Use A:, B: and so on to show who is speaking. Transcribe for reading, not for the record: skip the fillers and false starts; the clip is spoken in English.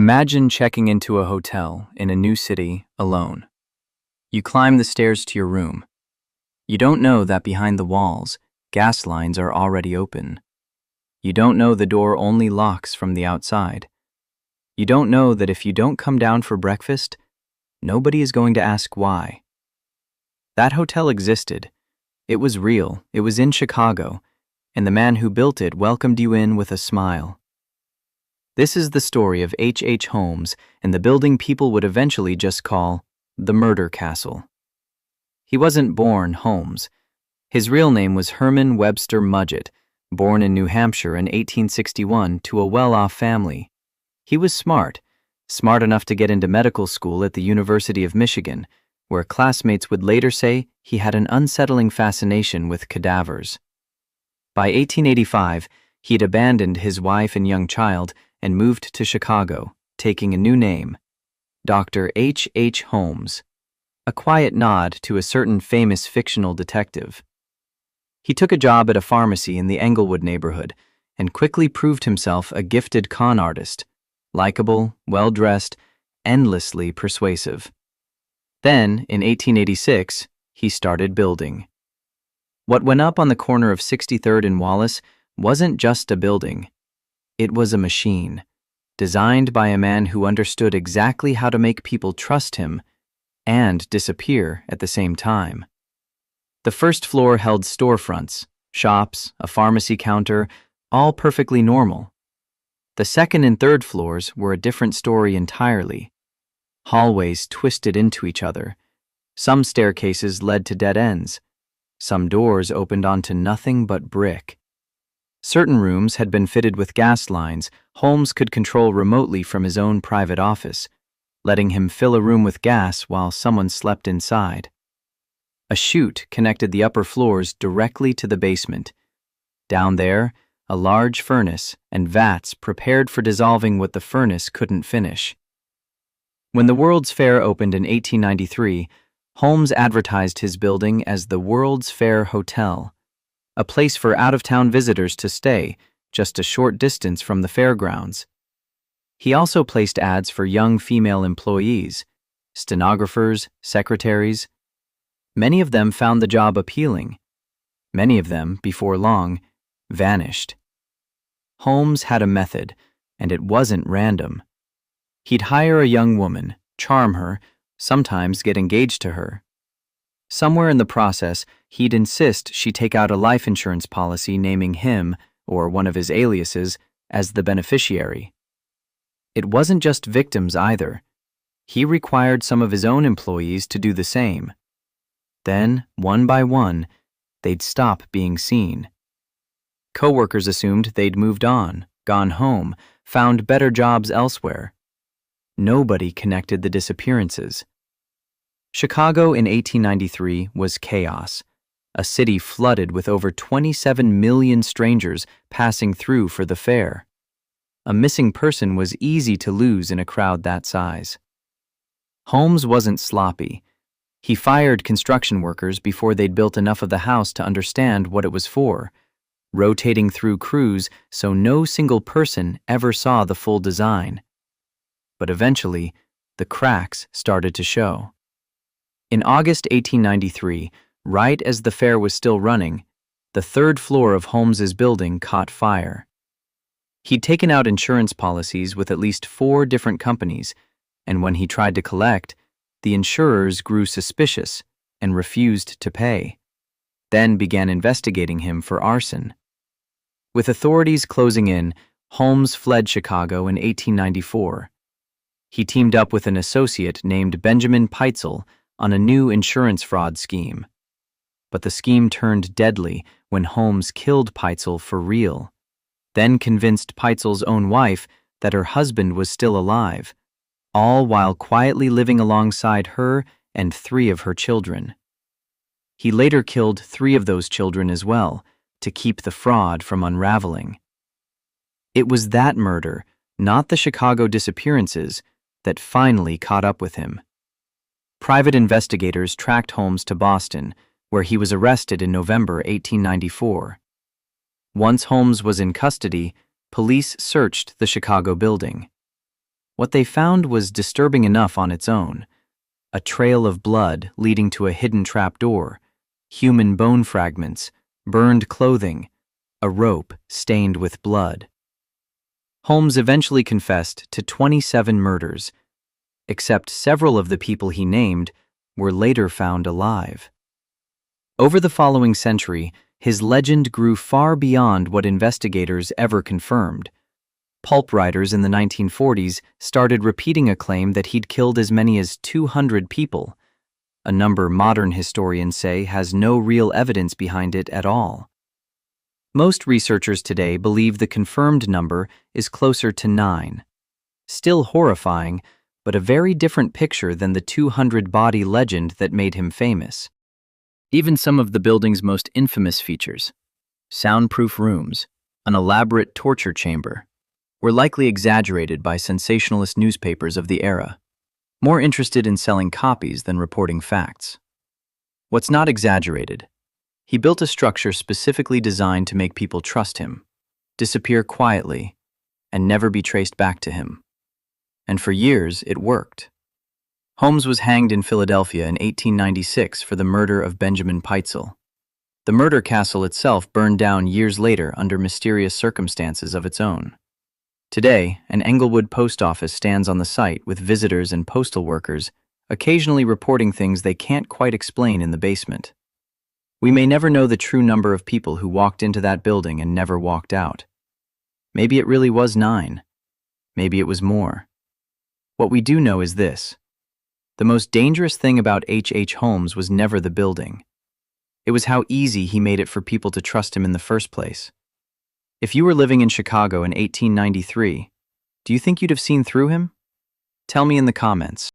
A: Imagine checking into a hotel in a new city alone. You climb the stairs to your room. You don't know that behind the walls, gas lines are already open. You don't know the door only locks from the outside. You don't know that if you don't come down for breakfast, nobody is going to ask why. That hotel existed. It was real. It was in Chicago, and the man who built it welcomed you in with a smile. This is the story of H. Holmes and the building people would eventually just call the Murder Castle. He wasn't born Holmes. His real name was Herman Webster Mudgett, born in New Hampshire in 1861 to a well-off family. He was smart enough to get into medical school at the University of Michigan, where classmates would later say he had an unsettling fascination with cadavers. By 1885, he had abandoned his wife and young child and moved to Chicago, taking a new name, Dr. H. Holmes, a quiet nod to a certain famous fictional detective. He took a job at a pharmacy in the Englewood neighborhood and quickly proved himself a gifted con artist, likable, well-dressed, endlessly persuasive. Then, in 1886, he started building. What went up on the corner of 63rd and Wallace wasn't just a building. It was a machine, designed by a man who understood exactly how to make people trust him and disappear at the same time. The first floor held storefronts, shops, a pharmacy counter, all perfectly normal. The second and third floors were a different story entirely. Hallways twisted into each other. Some staircases led to dead ends. Some doors opened onto nothing but brick. Certain rooms had been fitted with gas lines Holmes could control remotely from his own private office, letting him fill a room with gas while someone slept inside. A chute connected the upper floors directly to the basement. Down there, a large furnace and vats prepared for dissolving what the furnace couldn't finish. When the World's Fair opened in 1893, Holmes advertised his building as the World's Fair Hotel, a place for out-of-town visitors to stay, just a short distance from the fairgrounds. He also placed ads for young female employees, stenographers, secretaries. Many of them found the job appealing. Many of them, before long, vanished. Holmes had a method, and it wasn't random. He'd hire a young woman, charm her, sometimes get engaged to her. Somewhere in the process, he'd insist she take out a life insurance policy naming him, or one of his aliases, as the beneficiary. It wasn't just victims either. He required some of his own employees to do the same. Then, one by one, they'd stop being seen. Coworkers assumed they'd moved on, gone home, found better jobs elsewhere. Nobody connected the disappearances. Chicago in 1893 was chaos, a city flooded with over 27 million strangers passing through for the fair. A missing person was easy to lose in a crowd that size. Holmes wasn't sloppy. He fired construction workers before they'd built enough of the house to understand what it was for, rotating through crews so no single person ever saw the full design. But eventually, the cracks started to show. In August 1893, right as the fair was still running, the third floor of Holmes's building caught fire. He'd taken out insurance policies with at least 4 different companies, and when he tried to collect, the insurers grew suspicious and refused to pay, then began investigating him for arson. With authorities closing in, Holmes fled Chicago in 1894. He teamed up with an associate named Benjamin Peitzel on a new insurance fraud scheme. But the scheme turned deadly when Holmes killed Peitzel for real, then convinced Peitzel's own wife that her husband was still alive, all while quietly living alongside her and 3 of her children. He later killed 3 of those children as well, to keep the fraud from unraveling. It was that murder, not the Chicago disappearances, that finally caught up with him. Private investigators tracked Holmes to Boston, where he was arrested in November 1894. Once Holmes was in custody, police searched the Chicago building. What they found was disturbing enough on its own: a trail of blood leading to a hidden trapdoor, human bone fragments, burned clothing, a rope stained with blood. Holmes eventually confessed to 27 murders, except several of the people he named were later found alive. Over the following century, his legend grew far beyond what investigators ever confirmed. Pulp writers in the 1940s started repeating a claim that he'd killed as many as 200 people, a number modern historians say has no real evidence behind it at all. Most researchers today believe the confirmed number is closer to 9. Still horrifying, but a very different picture than the 200-body legend that made him famous. Even some of the building's most infamous features, soundproof rooms, an elaborate torture chamber, were likely exaggerated by sensationalist newspapers of the era, more interested in selling copies than reporting facts. What's not exaggerated? He built a structure specifically designed to make people trust him, disappear quietly, and never be traced back to him. And for years, it worked. Holmes was hanged in Philadelphia in 1896 for the murder of Benjamin Pitezel. The murder castle itself burned down years later under mysterious circumstances of its own. Today, an Englewood post office stands on the site with visitors and postal workers occasionally reporting things they can't quite explain in the basement. We may never know the true number of people who walked into that building and never walked out. Maybe it really was 9. Maybe it was more. What we do know is this: the most dangerous thing about H. Holmes was never the building. It was how easy he made it for people to trust him in the first place. If you were living in Chicago in 1893, do you think you'd have seen through him? Tell me in the comments.